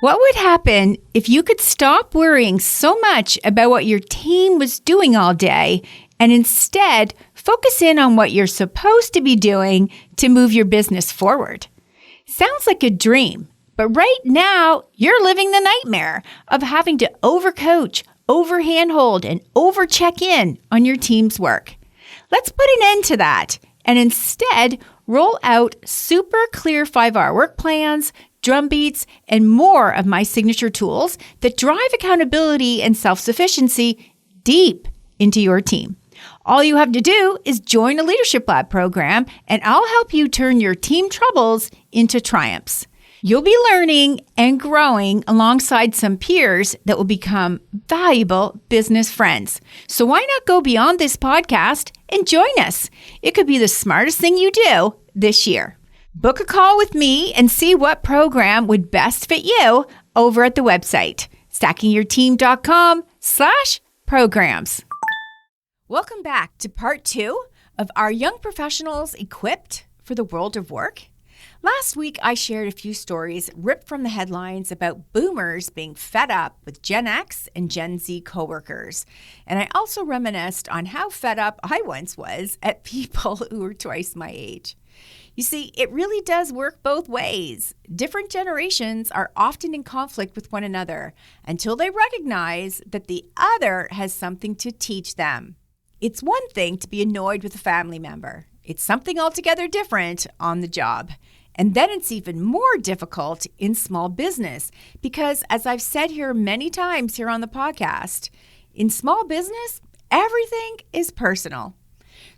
What would happen if you could stop worrying so much about what your team was doing all day and instead focus in on what you're supposed to be doing to move your business forward? Sounds like a dream, but right now you're living the nightmare of having to overcoach, over-handhold, and over-check in on your team's work. Let's put an end to that and instead roll out super clear 5-hour work plans, drum beats, and more of my signature tools that drive accountability and self-sufficiency deep into your team. All you have to do is join a Leadership Lab program, and I'll help you turn your team troubles into triumphs. You'll be learning and growing alongside some peers that will become valuable business friends. So why not go beyond this podcast and join us? It could be the smartest thing you do this year. Book a call with me and see what program would best fit you over at the website, stackingyourteam.com/programs. Welcome back to part 2 of our Young Professionals Equipped for the World of Work. Last week, I shared a few stories ripped from the headlines about boomers being fed up with Gen X and Gen Z coworkers. And I also reminisced on how fed up I once was at people who were twice my age. You see, it really does work both ways. Different generations are often in conflict with one another until they recognize that the other has something to teach them. It's one thing to be annoyed with a family member. It's something altogether different on the job. And then it's even more difficult in small business because, as I've said here many times here on the podcast, in small business, everything is personal.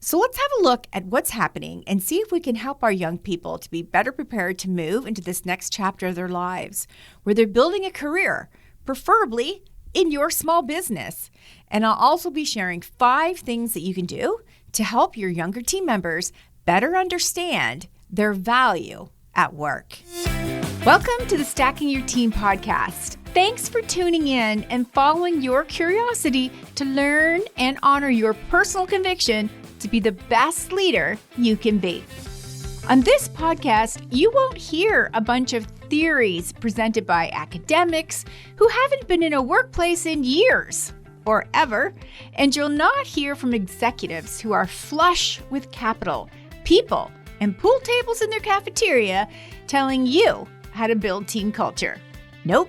So let's have a look at what's happening and see if we can help our young people to be better prepared to move into this next chapter of their lives, where they're building a career, preferably in your small business. And I'll also be sharing 5 things that you can do to help your younger team members better understand their value at work. Welcome to the Stacking Your Team podcast. Thanks for tuning in and following your curiosity to learn and honor your personal conviction to be the best leader you can be. On this podcast, you won't hear a bunch of theories presented by academics who haven't been in a workplace in years or ever, and you'll not hear from executives who are flush with capital, people, and pool tables in their cafeteria telling you how to build team culture. Nope.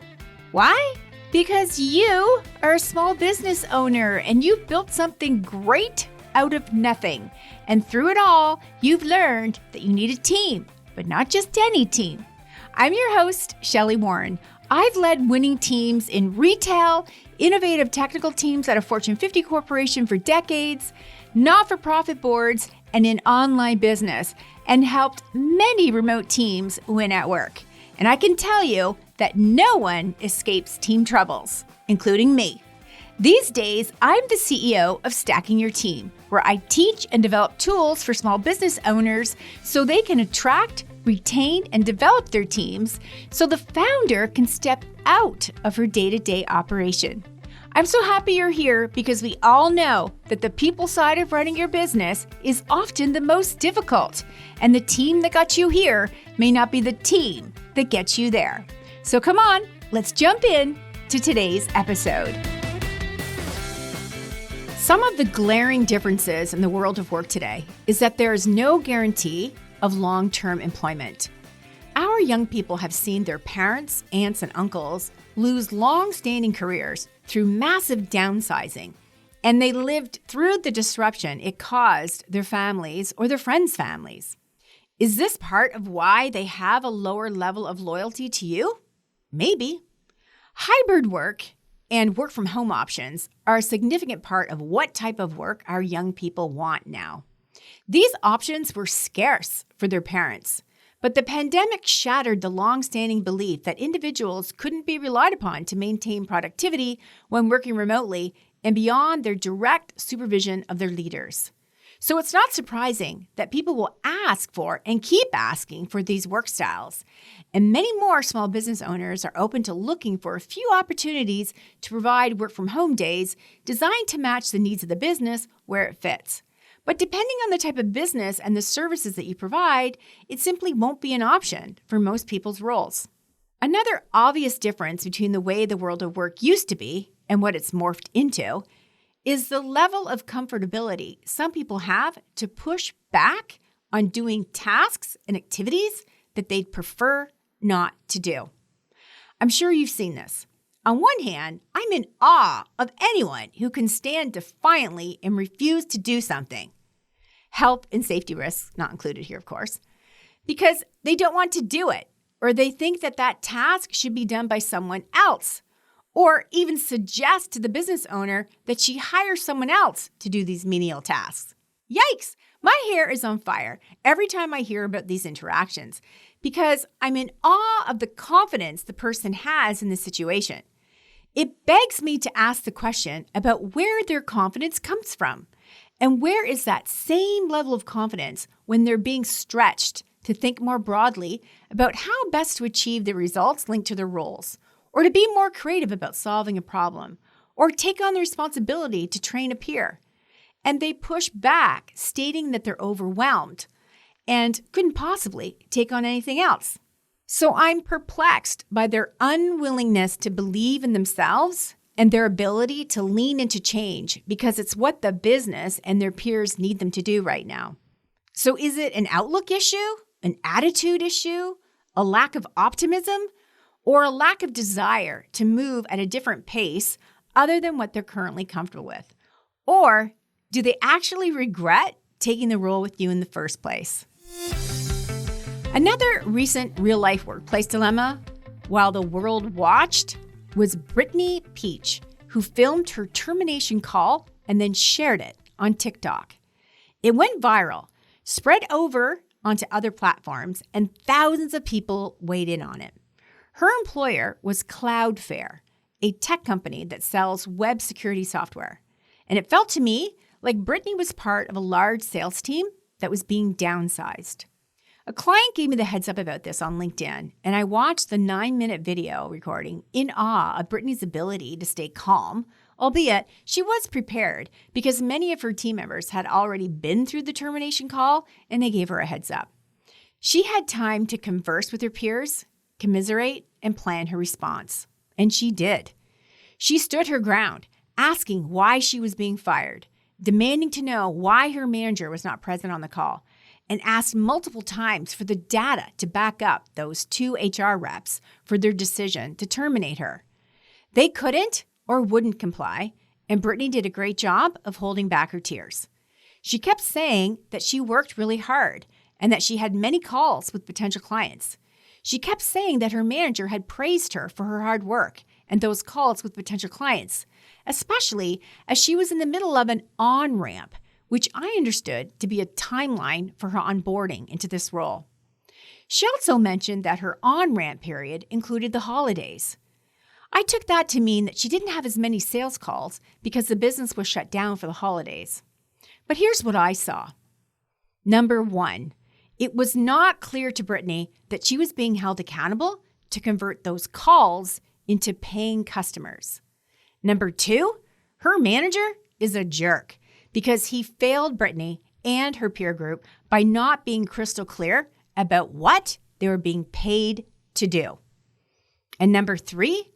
Why? Because you are a small business owner and you've built something great out of nothing. And through it all, you've learned that you need a team, but not just any team. I'm your host, Shelli Warren. I've led winning teams in retail, innovative technical teams at a Fortune 50 corporation for decades, not-for-profit boards, and in online business, and helped many remote teams win at work. And I can tell you that no one escapes team troubles, including me. These days, I'm the CEO of Stacking Your Team, where I teach and develop tools for small business owners so they can attract, retain, and develop their teams so the founder can step out of her day-to-day operation. I'm so happy you're here because we all know that the people side of running your business is often the most difficult, and the team that got you here may not be the team that gets you there. So come on, let's jump in to today's episode. Some of the glaring differences in the world of work today is that there is no guarantee of long-term employment. Our young people have seen their parents, aunts, and uncles lose long-standing careers through massive downsizing, and they lived through the disruption it caused their families or their friends' families. Is this part of why they have a lower level of loyalty to you? Maybe. Hybrid work and work from home options are a significant part of what type of work our young people want now. These options were scarce for their parents, but the pandemic shattered the long-standing belief that individuals couldn't be relied upon to maintain productivity when working remotely and beyond their direct supervision of their leaders. So it's not surprising that people will ask for and keep asking for these work styles. And many more small business owners are open to looking for a few opportunities to provide work from home days designed to match the needs of the business where it fits. But depending on the type of business and the services that you provide, it simply won't be an option for most people's roles. Another obvious difference between the way the world of work used to be and what it's morphed into is the level of comfortability some people have to push back on doing tasks and activities that they'd prefer not to do. I'm sure you've seen this. On one hand, I'm in awe of anyone who can stand defiantly and refuse to do something. Health and safety risks not included here, of course, because they don't want to do it, or they think that that task should be done by someone else, or even suggest to the business owner that she hire someone else to do these menial tasks. Yikes! My hair is on fire every time I hear about these interactions because I'm in awe of the confidence the person has in the situation. It begs me to ask the question about where their confidence comes from and where is that same level of confidence when they're being stretched to think more broadly about how best to achieve the results linked to their roles, or to be more creative about solving a problem, or take on the responsibility to train a peer. And they push back, stating that they're overwhelmed and couldn't possibly take on anything else. So I'm perplexed by their unwillingness to believe in themselves and their ability to lean into change because it's what the business and their peers need them to do right now. So is it an outlook issue, an attitude issue, a lack of optimism, or a lack of desire to move at a different pace other than what they're currently comfortable with? Or do they actually regret taking the role with you in the first place? Another recent real-life workplace dilemma, while the world watched, was Brittany Peach, who filmed her termination call and then shared it on TikTok. It went viral, spread over onto other platforms, and thousands of people weighed in on it. Her employer was Cloudflare, a tech company that sells web security software. And it felt to me like Brittany was part of a large sales team that was being downsized. A client gave me the heads up about this on LinkedIn, and I watched the 9-minute video recording in awe of Brittany's ability to stay calm, albeit she was prepared because many of her team members had already been through the termination call and they gave her a heads up. She had time to converse with her peers, commiserate, and plan her response. And she did. She stood her ground, asking why she was being fired, demanding to know why her manager was not present on the call, and asked multiple times for the data to back up those 2 HR reps for their decision to terminate her. They couldn't or wouldn't comply, and Brittany did a great job of holding back her tears. She kept saying that she worked really hard and that she had many calls with potential clients. She kept saying that her manager had praised her for her hard work and those calls with potential clients, especially as she was in the middle of an on-ramp, which I understood to be a timeline for her onboarding into this role. She also mentioned that her on-ramp period included the holidays. I took that to mean that she didn't have as many sales calls because the business was shut down for the holidays. But here's what I saw. Number 1, it was not clear to Brittany that she was being held accountable to convert those calls into paying customers. Number 2, her manager is a jerk because he failed Brittany and her peer group by not being crystal clear about what they were being paid to do. And number 3,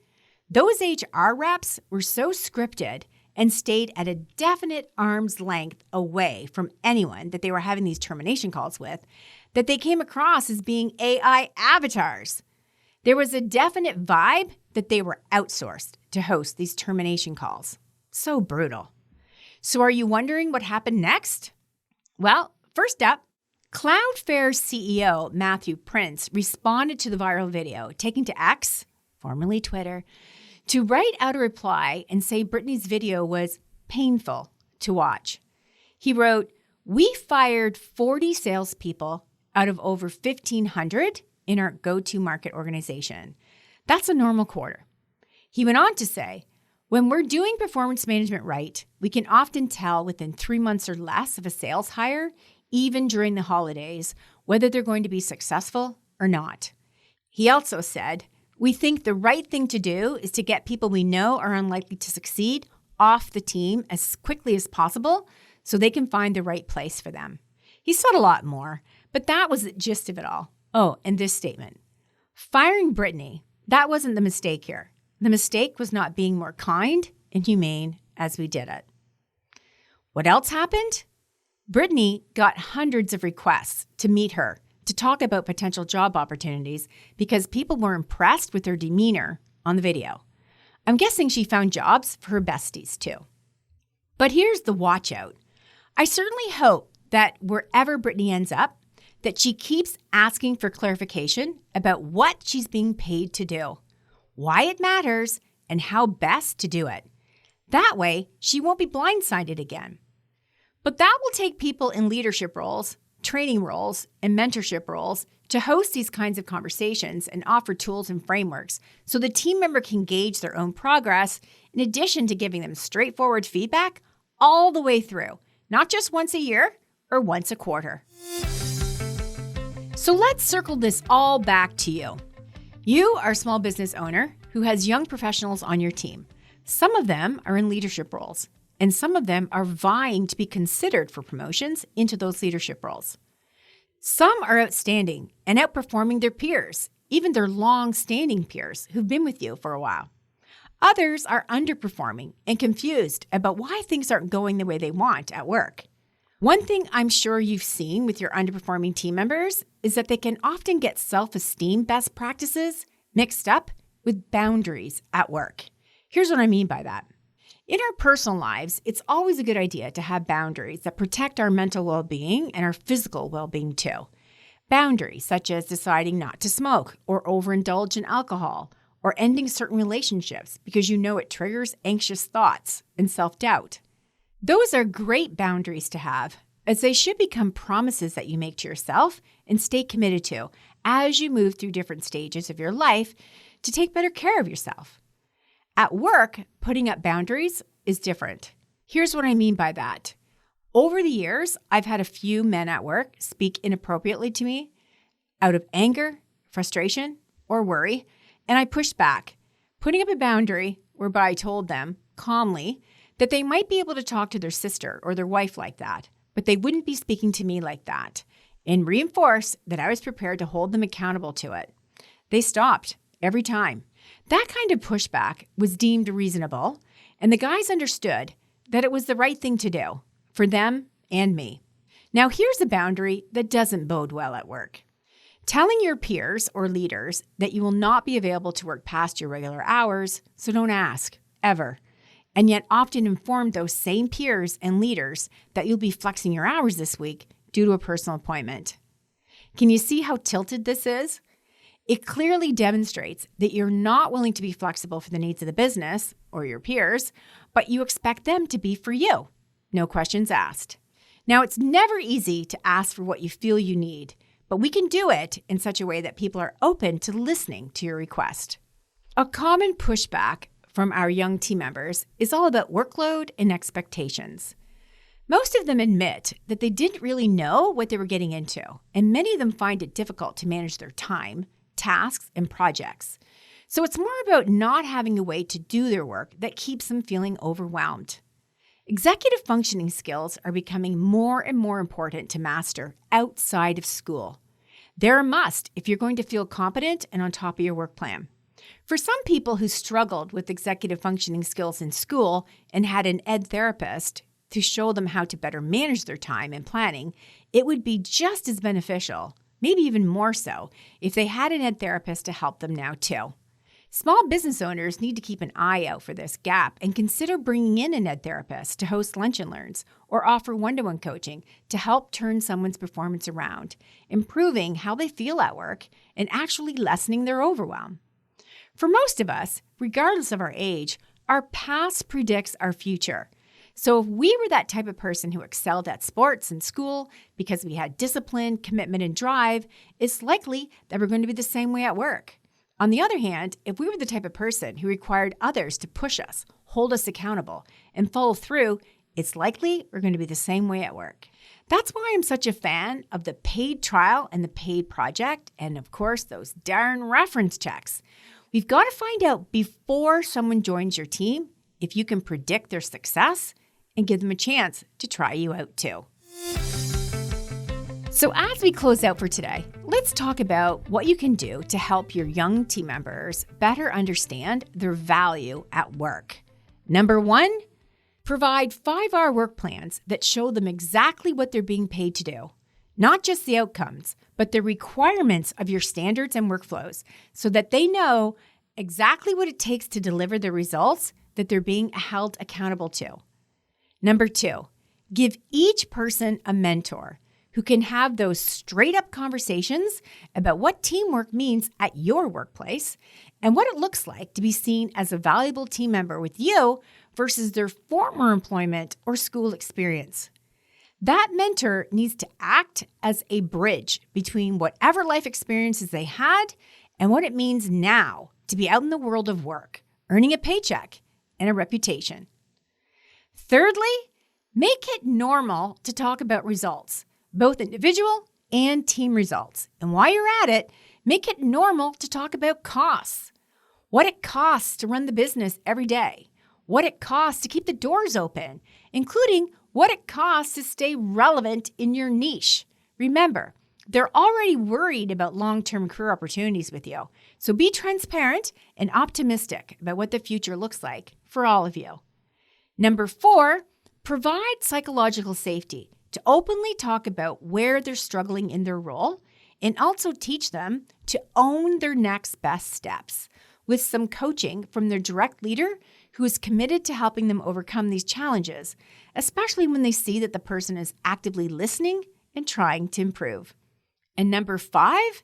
those HR reps were so scripted and stayed at a definite arm's length away from anyone that they were having these termination calls with, that they came across as being AI avatars. There was a definite vibe that they were outsourced to host these termination calls. So brutal. So are you wondering what happened next? Well, first up, Cloudflare's CEO, Matthew Prince, responded to the viral video, taking to X, formerly Twitter, to write out a reply and say Brittany's video was painful to watch. He wrote, "We fired 40 salespeople out of over 1,500 in our go-to-market organization. That's a normal quarter." He went on to say, "When we're doing performance management right, we can often tell within 3 months or less of a sales hire, even during the holidays, whether they're going to be successful or not." He also said, "We think the right thing to do is to get people we know are unlikely to succeed off the team as quickly as possible so they can find the right place for them." He said a lot more, but that was the gist of it all. Oh, and this statement. "Firing Brittany That wasn't the mistake here. The mistake was not being more kind and humane as we did it. What else happened? Brittany got hundreds of requests to meet her to talk about potential job opportunities because people were impressed with her demeanor on the video. I'm guessing she found jobs for her besties too. But here's the watch out. I certainly hope that wherever Brittany ends up, that she keeps asking for clarification about what she's being paid to do, why it matters, and how best to do it. That way, she won't be blindsided again. But that will take people in leadership roles, training roles, and mentorship roles to host these kinds of conversations and offer tools and frameworks so the team member can gauge their own progress in addition to giving them straightforward feedback all the way through, not just once a year or once a quarter. So let's circle this all back to you. You are a small business owner who has young professionals on your team. Some of them are in leadership roles, and some of them are vying to be considered for promotions into those leadership roles. Some are outstanding and outperforming their peers, even their long-standing peers who've been with you for a while. Others are underperforming and confused about why things aren't going the way they want at work. One thing I'm sure you've seen with your underperforming team members is that they can often get self-esteem best practices mixed up with boundaries at work. Here's what I mean by that. In our personal lives, it's always a good idea to have boundaries that protect our mental well-being and our physical well-being too. Boundaries such as deciding not to smoke or overindulge in alcohol or ending certain relationships because you know it triggers anxious thoughts and self-doubt. Those are great boundaries to have, as they should become promises that you make to yourself and stay committed to as you move through different stages of your life to take better care of yourself. At work, putting up boundaries is different. Here's what I mean by that. Over the years, I've had a few men at work speak inappropriately to me out of anger, frustration, or worry, and I pushed back, putting up a boundary whereby I told them calmly that they might be able to talk to their sister or their wife like that, but they wouldn't be speaking to me like that, and reinforced that I was prepared to hold them accountable to it. They stopped every time. That kind of pushback was deemed reasonable, and the guys understood that it was the right thing to do for them and me. Now, here's a boundary that doesn't bode well at work. Telling your peers or leaders that you will not be available to work past your regular hours, so don't ask, ever. And yet often inform those same peers and leaders that you'll be flexing your hours this week due to a personal appointment. Can you see how tilted this is? It clearly demonstrates that you're not willing to be flexible for the needs of the business or your peers, but you expect them to be for you. No questions asked. Now, it's never easy to ask for what you feel you need, but we can do it in such a way that people are open to listening to your request. A common pushback from our young team members is all about workload and expectations. Most of them admit that they didn't really know what they were getting into, and many of them find it difficult to manage their time, tasks, and projects. So it's more about not having a way to do their work that keeps them feeling overwhelmed. Executive functioning skills are becoming more and more important to master outside of school. They're a must if you're going to feel competent and on top of your work plan. For some people who struggled with executive functioning skills in school and had an ed therapist to show them how to better manage their time and planning, it would be just as beneficial, maybe even more so, if they had an ed therapist to help them now too. Small business owners need to keep an eye out for this gap and consider bringing in an ed therapist to host lunch and learns or offer one-to-one coaching to help turn someone's performance around, improving how they feel at work and actually lessening their overwhelm. For most of us, regardless of our age, our past predicts our future. So if we were that type of person who excelled at sports and school because we had discipline, commitment, and drive, it's likely that we're going to be the same way at work. On the other hand, if we were the type of person who required others to push us, hold us accountable, and follow through, it's likely we're going to be the same way at work. That's why I'm such a fan of the paid trial and the paid project, and of course, those darn reference checks. We've got to find out before someone joins your team if you can predict their success and give them a chance to try you out too. So as we close out for today, let's talk about what you can do to help your young team members better understand their value at work. Number 1, provide 5-hour work plans that show them exactly what they're being paid to do. Not just the outcomes, but the requirements of your standards and workflows so that they know exactly what it takes to deliver the results that they're being held accountable to. Number 2, give each person a mentor who can have those straight-up conversations about what teamwork means at your workplace and what it looks like to be seen as a valuable team member with you versus their former employment or school experience. That mentor needs to act as a bridge between whatever life experiences they had and what it means now to be out in the world of work, earning a paycheck and a reputation. Thirdly, make it normal to talk about results, both individual and team results. And while you're at it, make it normal to talk about costs. What it costs to run the business every day, what it costs to keep the doors open, including what it costs to stay relevant in your niche. Remember, they're already worried about long-term career opportunities with you. So be transparent and optimistic about what the future looks like for all of you. Number 4, provide psychological safety to openly talk about where they're struggling in their role and also teach them to own their next best steps with some coaching from their direct leader who is committed to helping them overcome these challenges, especially when they see that the person is actively listening and trying to improve. And number 5,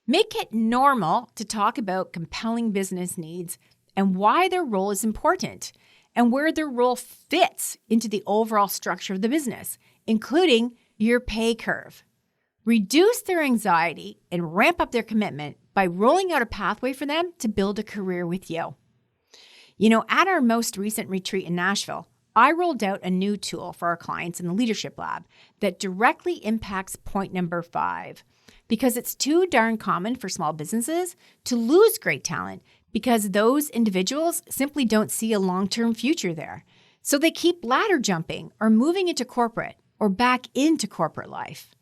make it normal to talk about compelling business needs and why their role is important and where their role fits into the overall structure of the business, including your pay curve. Reduce their anxiety and ramp up their commitment by rolling out a pathway for them to build a career with you. At our most recent retreat in Nashville, I rolled out a new tool for our clients in the Leadership Lab that directly impacts point number 5, because it's too darn common for small businesses to lose great talent because those individuals simply don't see a long-term future there. So they keep ladder jumping or moving into corporate or back into corporate life.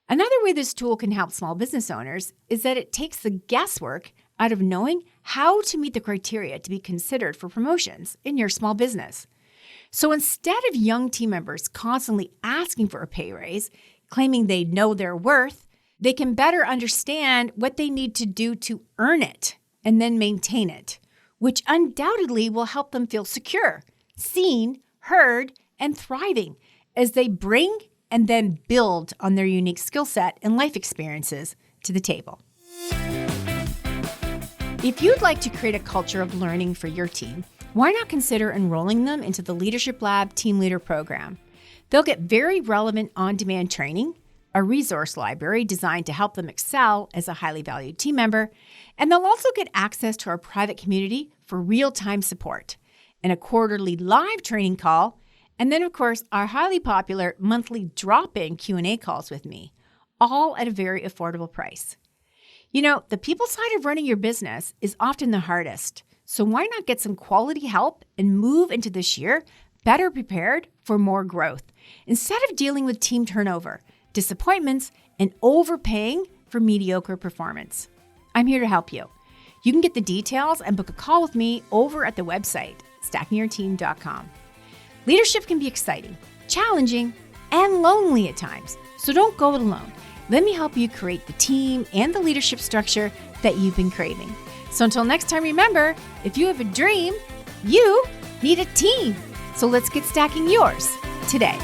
Another way this tool can help small business owners is that it takes the guesswork out of knowing how to meet the criteria to be considered for promotions in your small business. So instead of young team members constantly asking for a pay raise, claiming they know their worth, they can better understand what they need to do to earn it and then maintain it, which undoubtedly will help them feel secure, seen, heard, and thriving as they bring and then build on their unique skill set and life experiences to the table. If you'd like to create a culture of learning for your team, why not consider enrolling them into the Leadership Lab Team Leader Program? They'll get very relevant on-demand training, a resource library designed to help them excel as a highly valued team member, and they'll also get access to our private community for real-time support, and a quarterly live training call, and then, of course, our highly popular monthly drop-in Q&A calls with me, all at a very affordable price. The people side of running your business is often the hardest, so why not get some quality help and move into this year better prepared for more growth, instead of dealing with team turnover, disappointments, and overpaying for mediocre performance. I'm here to help you. You can get the details and book a call with me over at the website, stackingyourteam.com. Leadership can be exciting, challenging, and lonely at times, so don't go it alone. Let me help you create the team and the leadership structure that you've been craving. So until next time, remember, if you have a dream, you need a team. So let's get stacking yours today.